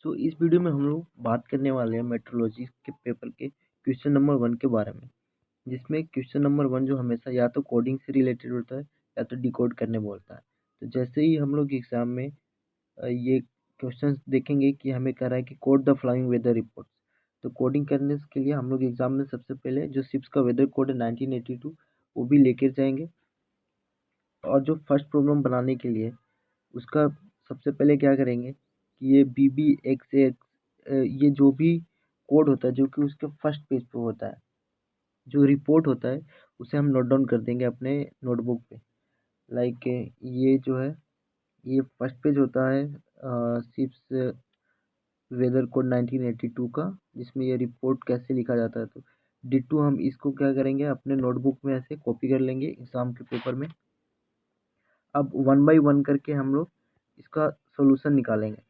सो इस वीडियो में हम लोग बात करने वाले हैं मेट्रोलॉजी के पेपर के क्वेश्चन नंबर 1 के बारे में, जिसमें क्वेश्चन नंबर 1 जो हमेशा या तो कोडिंग से रिलेटेड होता है या तो डिकोड करने बोलता है। तो जैसे ही हम लोग एग्जाम में ये क्वेश्चंस देखेंगे कि हमें कह रहा है कि code the following weather report, तो कोडिंग करने के लिए हम लोग एग्जाम में सबसे पहले जो सिप्स का वेदर कोड है 1982 वो भी लेकर जाएंगे। और जो फर्स्ट प्रॉब्लम बनाने के लिए उसका सबसे पहले क्या करेंगे कि ये BBXX ये जो भी कोड होता है जो कि उसके फर्स्ट पेज पे होता है, जो रिपोर्ट होता है उसे हम नोट डाउन कर देंगे अपने नोटबुक पे। लाइक ये जो है ये फर्स्ट पेज होता है सिप्स वेदर कोड 1982 का, जिसमें ये रिपोर्ट कैसे लिखा जाता है। तो डिट्टो हम इसको क्या करेंगे अपने नोटबुक में ऐसे कॉपी कर लेंगे एग्जाम के पेपर में। अब 1 बाई 1 करके हम लोग इसका सोल्यूशन निकालेंगे।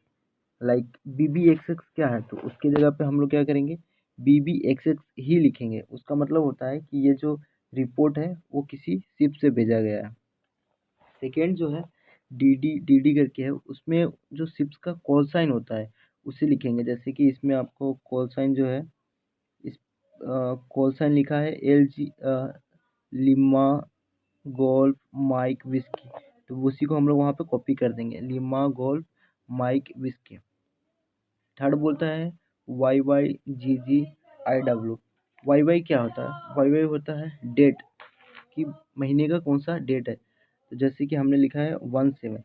लाइक BBXX क्या है, तो उसकी जगह पे हम लोग क्या करेंगे BBXX ही लिखेंगे। उसका मतलब होता है कि ये जो रिपोर्ट है वो किसी शिप से भेजा गया है। सेकेंड जो है DD करके है, उसमें जो शिप्स का कॉल साइन होता है उसे लिखेंगे। जैसे कि इसमें आपको कॉल साइन जो है इस कॉल साइन लिखा है LG Lima Golf Mike Whiskey, तो उसी को हम लोग वहाँ पे कॉपी कर देंगे, Lima Golf Mike Whiskey. Third बोलता है YYGGIW। YY क्या होता है, YY होता है डेट कि महीने का कौन सा डेट है। तो जैसे कि हमने लिखा है 17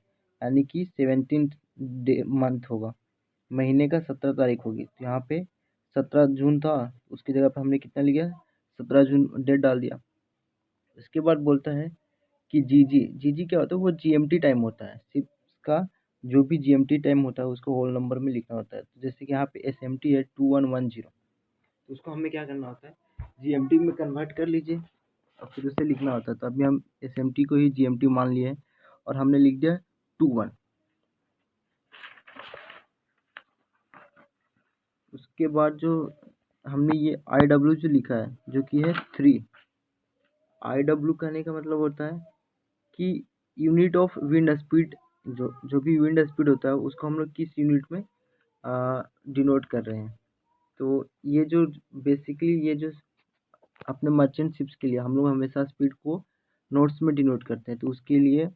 यानी कि 17 डे मंथ होगा, महीने का 17 तारीख होगी। तो यहाँ पे 17 जून था, उसकी जगह पे हमने कितना लिया 17 जून डेट डाल दिया। उसके बाद बोलता है कि जीजी क्या होता है, वो GMT टाइम होता है। सिर्फ का जो भी GMT टाइम होता है उसको होल नंबर में लिखना होता है। तो जैसे कि यहाँ पे SMT है 2110, तो उसको हमें क्या करना होता है GMT में कन्वर्ट कर लीजिए और फिर उसे लिखना होता है। तो अभी हम SMT को ही GMT मान लिए हैं और हमने लिख दिया 21। उसके बाद जो हमने ये IW जो लिखा है जो कि है 3। IW कहने का मतलब होता है कि यूनिट ऑफ विंड स्पीड, जो भी विंड स्पीड होता है उसको हम लोग किस यूनिट में डिनोट कर रहे हैं। तो ये जो बेसिकली ये जो अपने मर्चेंट शिप्स के लिए हम लोग हमेशा स्पीड को नोट्स में डिनोट करते हैं, तो उसके लिए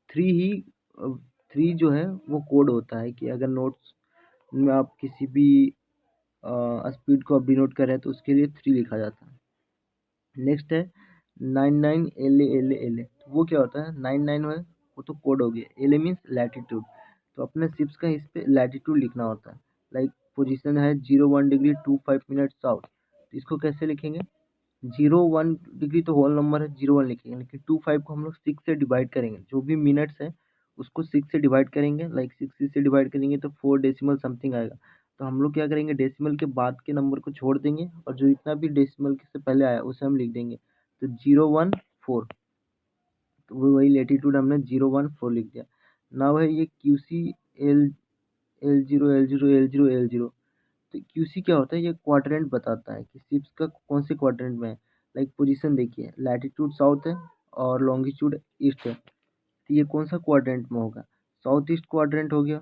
3 जो है वो कोड होता है कि अगर नोट्स में आप किसी भी स्पीड को आप डिनोट कर रहे हैं तो उसके लिए 3 लिखा जाता है। नेक्स्ट है 99 LA, तो वो क्या होता है 99 है वो तो कोड हो गया, LA मीन्स लैटिट्यूड, तो अपने शिप्स का इस पे लैटिट्यूड लिखना होता है। लाइक पोजीशन है 01 डिग्री 25 मिनट साउथ, तो इसको कैसे लिखेंगे 01 डिग्री तो होल नंबर है 01 लिखेंगे, लेकिन 25 को हम लोग 6 से डिवाइड करेंगे, जो भी मिनट्स है उसको 6 से डिवाइड करेंगे। लाइक 6 से डिवाइड करेंगे तो 4 डेसिमल समथिंग आएगा। तो हम लोग क्या करेंगे डेसिमल के बाद के नंबर को छोड़ देंगे और जो इतना भी डेसिमल से पहले आया उसे हम लिख देंगे। तो 014, तो वही लेटीट्यूड हमने 014 लिख दिया। नाउ है ये QC L0 तो QC क्या होता है, ये क्वाड्रेंट बताता है कि शिप्स का कौन से क्वाड्रेंट में है। लाइक पोजीशन देखिए लैटिट्यूड साउथ है और लॉन्गिट्यूड ईस्ट है, तो ये कौन सा क्वाड्रेंट में होगा साउथ ईस्ट क्वाड्रेंट हो गया।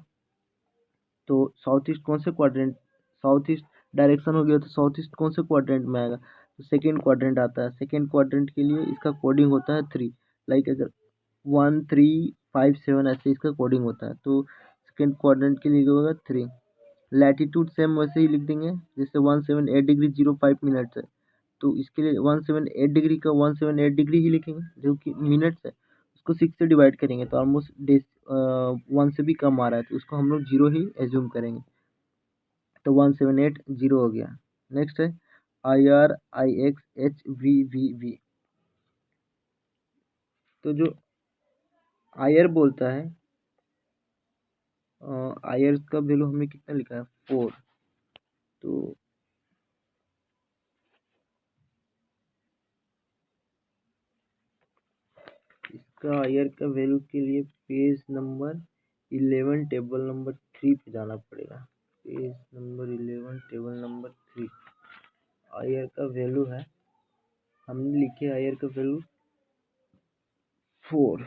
तो साउथ ईस्ट कौन से क्वाड्रेंट, साउथ ईस्ट डायरेक्शन हो गया, तो साउथ ईस्ट कौन से क्वाड्रेंट में आएगा तो सेकेंड क्वाड्रेंट आता है। सेकेंड क्वाड्रेंट के लिए इसका कोडिंग होता है 3। लाइक अगर 1357 ऐसे इसका कोडिंग होता है, तो सेकेंड क्वाड्रेंट के लिए होगा 3। लैटिट्यूड सेम वैसे ही लिख देंगे जैसे 178 डिग्री 05 मिनट्स है, तो इसके लिए 178 डिग्री का 178 डिग्री ही लिखेंगे, जो कि मिनट्स है उसको 6 से डिवाइड करेंगे तो ऑलमोस्ट डेज 1 से भी कम आ रहा है, तो उसको हम लोग 0 ही एज्यूम करेंगे। तो 1780 हो गया। नेक्स्ट है IR IX HVVV, तो जो IR बोलता है IR का वैल्यू हमने कितना लिखा है 4, तो इसका IR का वैल्यू के लिए पेज नंबर 11 टेबल नंबर 3 पे जाना पड़ेगा। Page number 11 table number 3 IR का वैल्यू है, हमने लिखे IR का वैल्यू 4।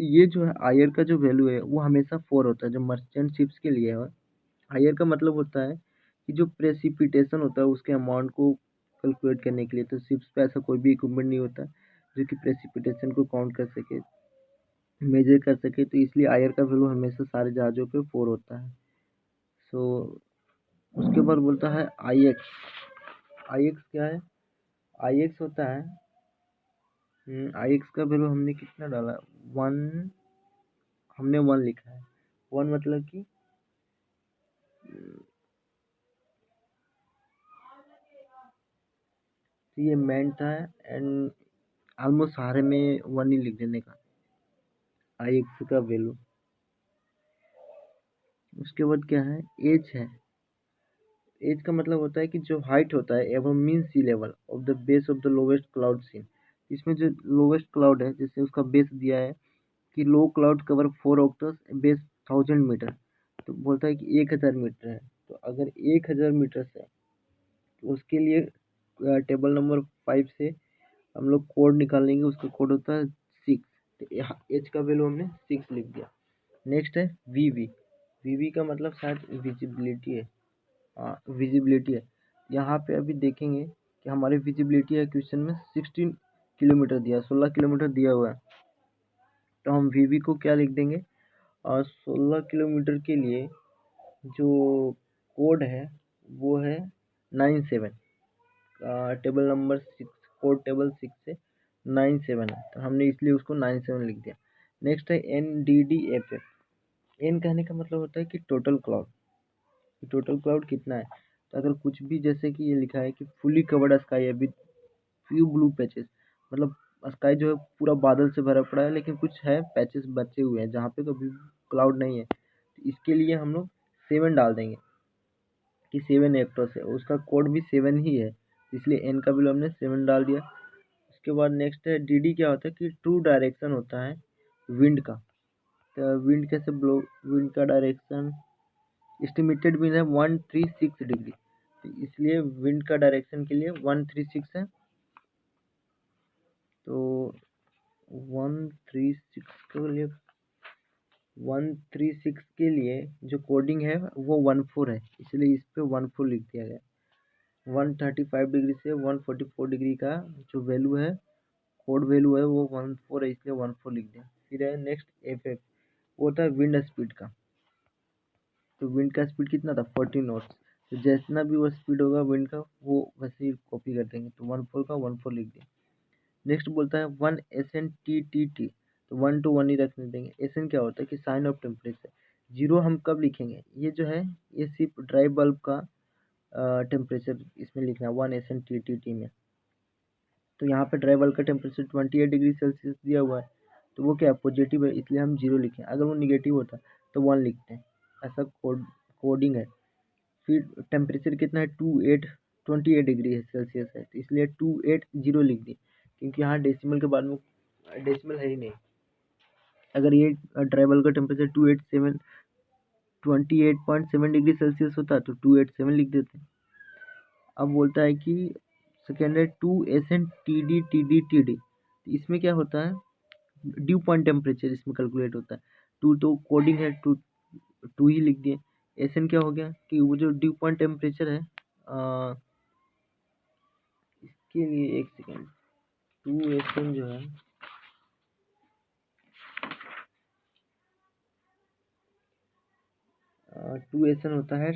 ये जो है आयर का जो वैल्यू है वो हमेशा 4 होता है जो मर्चेंट शिप्स के लिए है। आयर का मतलब होता है कि जो प्रेसिपिटेशन होता है उसके अमाउंट को कैलकुलेट करने के लिए। तो शिप्स पे ऐसा कोई भी इक्विपमेंट नहीं होता जो कि प्रेसिपिटेशन को काउंट कर सके, मेजर कर सके, तो इसलिए आयर का वैल्यू हमेशा सारे जहाज़ों पे 4 होता है। सो उसके बाद बोलता है आई एक्स। आई एक्स क्या है? आई एक्स होता है आई एक्स का वैल्यू हमने कितना डाला, 1, हमने 1 लिखा है। 1 मतलब कि तो ये मेन था एंड ऑलमोस्ट सारे में 1 ही लिख देने का आई एक्स का वैल्यू। उसके बाद क्या है? एज है। एज का मतलब होता है कि जो हाइट होता है एवं mean sea level of the base of the lowest cloud seen. इसमें जो लोवेस्ट क्लाउड है जैसे उसका बेस दिया है कि लो क्लाउड कवर 4 ऑक्टर्स बेस 1000 मीटर, तो बोलता है कि 1000 मीटर है। तो अगर 1000 मीटर है तो उसके लिए टेबल नंबर 5 से हम लोग कोड निकालेंगे। उसका कोड होता है 6। तो यहाँ एच का वैल्यू हमने 6 लिख दिया। नेक्स्ट है वी वी का मतलब शायद विजिबिलिटी है। हाँ, विजिबिलिटी है। यहाँ पे अभी देखेंगे कि हमारी विजिबिलिटी है क्वेश्चन में 16 किलोमीटर दिया, 16 किलोमीटर दिया हुआ है। तो हम वी को क्या लिख देंगे, और 16 किलोमीटर के लिए जो कोड है वो है 97। टेबल नंबर 6, कोड टेबल 6 से 97 है, तो हमने इसलिए उसको 97 लिख दिया। नेक्स्ट है NDDFF। एन कहने का मतलब होता है कि टोटल क्लाउड, टोटल क्लाउड कितना है। तो अगर कुछ भी जैसे कि ये लिखा है कि फुली कवर्ड स्काई है विद फ्यू ब्लू पैचेस, मतलब स्काई जो है पूरा बादल से भरा पड़ा है लेकिन कुछ है पैचेस बचे हुए हैं जहाँ पे कभी क्लाउड नहीं है, तो इसके लिए हम लोग 7 डाल देंगे कि 7 एक्टर्स है, उसका कोड भी 7 ही है, इसलिए एन का वैल्यू हमने 7 डाल दिया। उसके बाद नेक्स्ट है DD। क्या होता है कि ट्रू डायरेक्शन होता है विंड का। तो विंड कैसे ब्लो, विंड का डायरेक्शन एस्टिमेटेड विंड है 136 डिग्री, तो इसलिए विंड का डायरेक्शन के लिए 136 है। तो 136 के लिए 136 के लिए जो कोडिंग है वो 14 है, इसलिए इस पे 14 लिख दिया गया। 135 डिग्री से 144 डिग्री का जो वैल्यू है, कोड वैल्यू है वो 14 है, इसलिए 14 लिख दिया। फिर है नेक्स्ट FF, वो होता है विंड स्पीड का। तो विंड का स्पीड कितना था 40 नॉट्स, तो जितना भी वो स्पीड होगा विंड का वो वैसे ही कॉपी कर देंगे, तो 14 का 14 लिख दिया। नेक्स्ट बोलता है 1 SNTTT, तो 1 to 1 ही रखने देंगे। SN क्या होता है कि साइन ऑफ टेम्परेचर। जीरो हम कब लिखेंगे, ये जो है ये सिर्फ ड्राई बल्ब का टेम्परेचर इसमें लिखना है 1 SNTTT में। तो यहाँ पे ड्राई बल्ब का टेम्परेचर 28 डिग्री सेल्सियस दिया हुआ है, तो वो क्या है पॉजिटिव है, इसलिए हम 0 लिखें। अगर वो निगेटिव होता तो 1 लिखते हैं। ऐसा कोडिंग है। फिर टेम्परेचर कितना है 28 डिग्री है सेल्सियस है, तो इसलिए 280 लिख दिए, क्योंकि यहाँ डेसिमल के बाद में डेसिमल है ही नहीं। अगर ये ट्राइबल का टेम्परेचर 28.7 डिग्री सेल्सियस होता तो 287 लिख देते। अब बोलता है कि सेकेंड है 2 SN TD TD TD, इसमें क्या होता है ड्यू पॉइंट टेम्परेचर इसमें कैलकुलेट होता है। 2 तो कोडिंग है, 2 ही लिख दिए। SN क्या हो गया कि वो जो ड्यू पॉइंट टेम्परेचर है इसके लिए एक सेकेंड, 2SN जो है 2SN होता है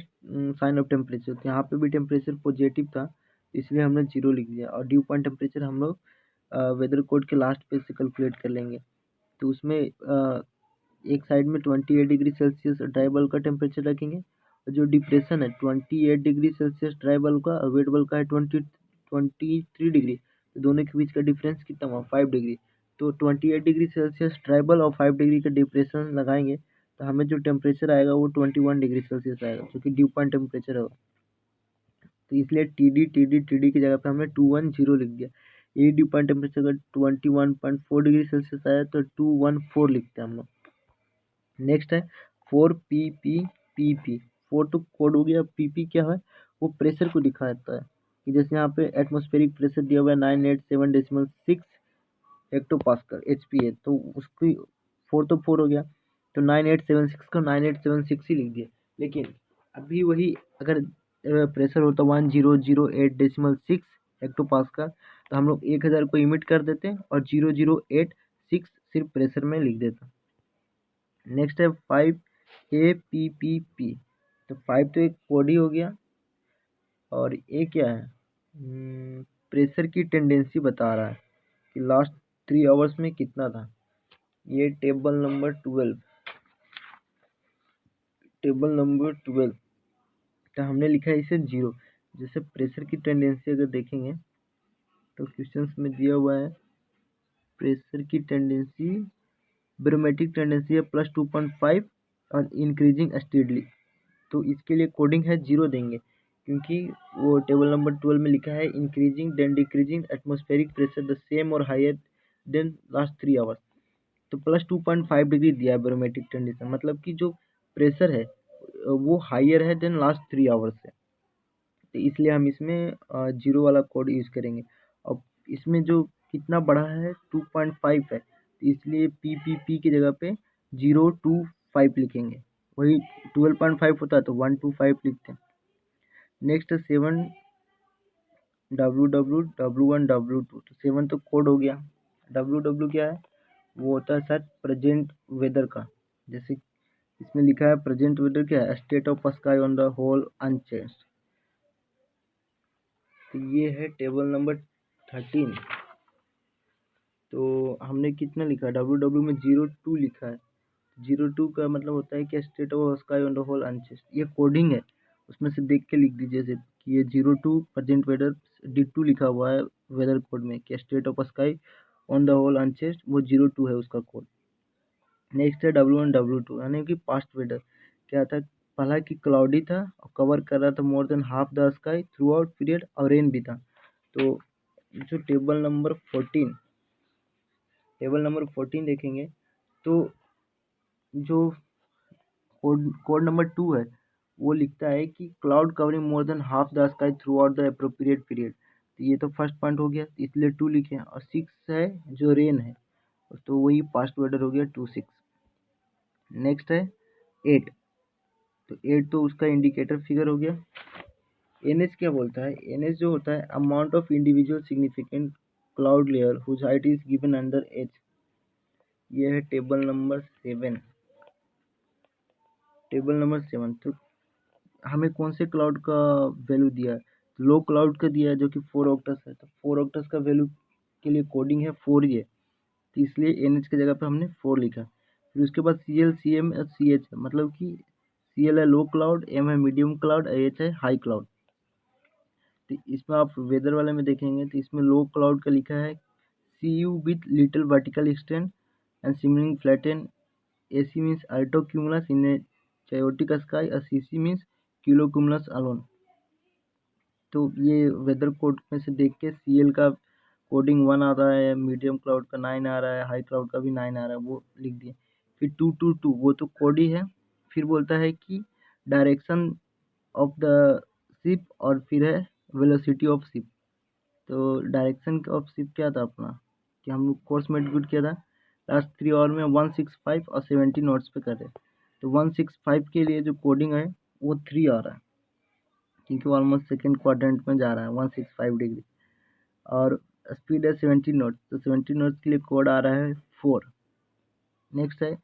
साइन ऑफ टेम्परेचर। तो यहाँ पे भी टेम्परेचर पॉजिटिव था, इसलिए हमने 0 लिख दिया। और ड्यू पॉइंट टेम्परेचर हम लोग वेदर कोड के लास्ट पेज से कैलकुलेट कर लेंगे। तो उसमें एक साइड में 28 डिग्री सेल्सियस ड्राई बल्ब का टेम्परेचर रखेंगे, और जो डिप्रेशन है 28 डिग्री सेल्सियस ड्राई बल्ब का और वेट बल्ब का है 23 डिग्री, तो दोनों के बीच का डिफरेंस कितना हुआ 5 डिग्री। तो 28 डिग्री सेल्सियस ड्राई बल्ब और 5 डिग्री का डिप्रेशन लगाएंगे तो हमें जो टेम्परेचर आएगा वो 21 डिग्री सेल्सियस आएगा, जो कि ड्यू पॉइंट टेम्परेचर होगा। तो इसलिए TD की जगह पे हमने 210 लिख दिया। ये ड्यू पॉइंट टेम्परेचर अगर 21.4 डिग्री सेल्सियस आया तो 214 लिखते हैं हम लोग। नेक्स्ट है 4PP। 4 तो कोड हो गया। PP क्या है, वो प्रेशर को दिखाता है कि जैसे यहाँ पे एटमॉस्फेरिक प्रेशर दिया हुआ है 987.6 हेक्टोपास्कल HP है, तो उसकी 4 तो 4 हो गया, तो 9876 को 9876 ही लिख दिए। लेकिन अभी वही अगर प्रेशर होता 1008.6 हेक्टोपास्कल, तो हम लोग 1000 को इमिट कर देते और 0086 सिर्फ प्रेशर में लिख देते। नेक्स्ट है 5 APPP। तो 5 तो एक कोड ही हो गया, और ये क्या है, प्रेशर की टेंडेंसी बता रहा है कि लास्ट 3 आवर्स में कितना था। ये टेबल नंबर 12, तो हमने लिखा है इसे 0। जैसे प्रेशर की टेंडेंसी अगर देखेंगे तो क्वेश्चंस में दिया हुआ है प्रेशर की टेंडेंसी, बैरोमेट्रिक टेंडेंसी है +2.5 और इंक्रीजिंग स्टेडली। तो इसके लिए कोडिंग है 0 देंगे, क्योंकि वो टेबल नंबर 12 में लिखा है increasing then decreasing atmospheric pressure the same और हायर देन लास्ट 3 आवर्स। तो +2.5 डिग्री दिया है बैरोमेट्रिक टेंडेंसी, मतलब कि जो प्रेशर है वो हायर है देन लास्ट 3 आवर्स से। तो इसलिए हम इसमें 0 वाला कोड यूज़ करेंगे। अब इसमें जो कितना बढ़ा है 2.5 है, तो इसलिए PPP की जगह पे 025 लिखेंगे। वही 12.5 होता है तो 125 लिखते हैं। Next 7 WW W2। तो 7 तो कोड हो गया। WW क्या है, वो होता है सर प्रेजेंट वेदर का। जैसे इसमें लिखा है प्रेजेंट वेदर क्या है, state of sky on the whole unchanged. तो ये है टेबल नंबर 13। तो हमने कितना लिखा, WW में 02 लिखा है। 02 का मतलब होता है कि state of sky on the whole unchanged. ये कोडिंग है, उसमें से देख के लिख दीजिए जैसे कि ये 02 प्रेजेंट वेदर D2 लिखा हुआ है वेदर कोड में कि state of sky on the whole unchanged, वो 02 है उसका कोड। नेक्स्ट है W1 W2, यानी कि पास्ट वेदर क्या था, पहला कि क्लाउडी था और कवर कर रहा था more than half the sky through out period और रेन भी था। तो जो टेबल नंबर 14 देखेंगे तो जो कोड नंबर 2 है वो लिखता है कि cloud covering more than half the sky through out the appropriate period. तो ये तो फर्स्ट पॉइंट हो गया, इसलिए 2 लिखे। और 6 है जो रेन है, तो वही पास्ट वेदर हो गया 2-6। नेक्स्ट है 8। तो 8 तो उसका इंडिकेटर फिगर हो गया। NH क्या बोलता है, NH जो होता है amount of individual significant cloud layer whose height is given under H। ये है टेबल नंबर 7। तो हमें कौन से क्लाउड का वैल्यू दिया है, लो क्लाउड का दिया है जो कि 4 ऑक्टस है। तो 4 ऑक्टस का वैल्यू के लिए कोडिंग है 4 ही है, तो इसलिए NH की जगह पे हमने 4 लिखा। फिर उसके बाद CL CM और CH है, मतलब कि CL है लो क्लाउड, M है मीडियम क्लाउड, H है हाई क्लाउड। तो इसमें आप वेदर वाले में देखेंगे तो इसमें लो क्लाउड का लिखा है CU with little vertical extend and सिमिलिंग flatten. AC means alto cumulus in a chaotic sky और CC means kilo cumulus alone. तो ये वेदर कोड में से देख के CL का कोडिंग 1 आ रहा है, मीडियम क्लाउड का 9 आ रहा है, हाई क्लाउड का भी 9 आ रहा है, वो लिख दिए। फिर 222 वो तो कोड ही है। फिर बोलता है कि डायरेक्शन ऑफ द शिप और फिर है वेलोसिटी ऑफ शिप। तो डायरेक्शन ऑफ शिप क्या था अपना, कि हम लोग कोर्स में एग्जीक्यूट किया था लास्ट 3 आवर में 165 और 70 नॉट्स पे कर रहे। तो 165 के लिए जो कोडिंग है वो 3 आ रहा है, क्योंकि वो ऑलमोस्ट सेकेंड क्वाड्रेंट में जा रहा है 165 डिग्री। और स्पीड है 70 नॉट्स, तो 70 नॉट्स के लिए कोड आ रहा है 4। नेक्स्ट है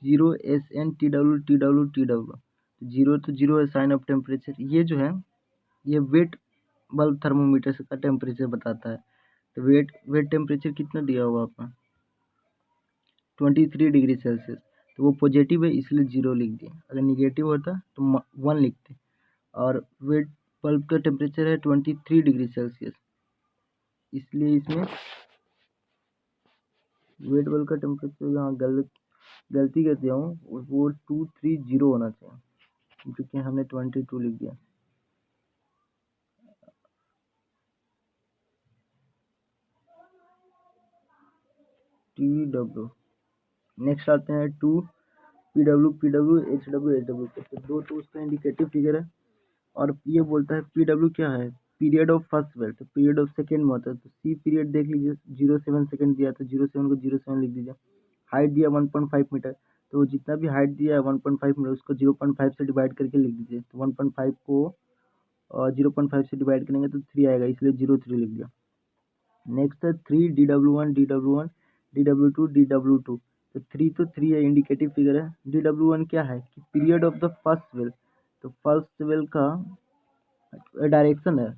0 SN TW। जीरो तो जीरो है साइन ऑफ टेम्परेचर। ये जो है ये वेट बल्ब थर्मोमीटर का टेम्परेचर बताता है। तो वेट टेम्परेचर कितना दिया हुआ अपना 23 डिग्री सेल्सियस। तो वो पॉजिटिव है इसलिए 0 लिख दिए, अगर निगेटिव होता तो 1 लिखते। और वेट बल्ब का टेम्परेचर है 23 डिग्री सेल्सियस, इसलिए इसमें वेट बल्ब का टेम्परेचर यहाँ गलती कर दिया हूँ, वो 230 होना चाहिए, क्योंकि हमने 22 लिख दिया। TW। नेक्स्ट आते हैं 2 PW HW तो 2 तो उसका इंडिकेटिव फिगर है। और ये बोलता है PW क्या है, पीरियड ऑफ फर्स्ट वेल, तो पीरियड ऑफ सेकेंड में होता है। तो C पीरियड देख लीजिए 07 सेकेंड दिया, तो 07 को 07 लिख दीजिए। हाइट दिया 1.5 मीटर, तो जितना भी हाइट दिया है 1.5 मीटर उसको 0.5 से डिवाइड करके लिख दीजिए। तो 1.5 को 0.5 से डिवाइड करेंगे तो 3 आएगा, इसलिए 0.3 लिख दिया। नेक्स्ट है 3 DW1 DW1 DW2 DW2। तो 3 तो 3 है, इंडिकेटिव फिगर है। DW1 क्या है कि period of the first well, तो फर्स्ट वेल का डायरेक्शन है,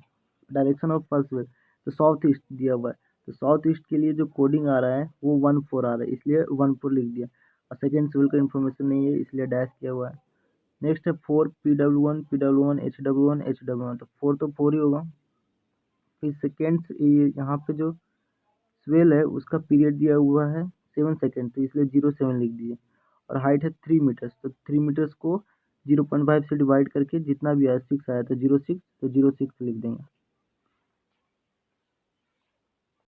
डायरेक्शन ऑफ फर्स्ट वेल, तो साउथ ईस्ट दिया हुआ है। तो साउथ ईस्ट के लिए जो कोडिंग आ रहा है वो 1-4 आ रहा है, इसलिए 1-4 लिख दिया। और सेकेंड वेल का इन्फॉर्मेशन नहीं है इसलिए डैश किया हुआ है। नेक्स्ट है 4 PW1 PW1 HW1 HW1, तो 4 तो 4 ही होगा। फिर सेकेंड यहाँ पे जो स्वेल है उसका पीरियड दिया हुआ है 7 सेकेंड, तो इसलिए 0.7 लिख दीजिए। और हाइट है 3 मीटर्स, तो 3 मीटर्स को 0.5 से डिवाइड करके जितना भी आया 6 आया, तो 0.6, तो 0.6 लिख देंगे।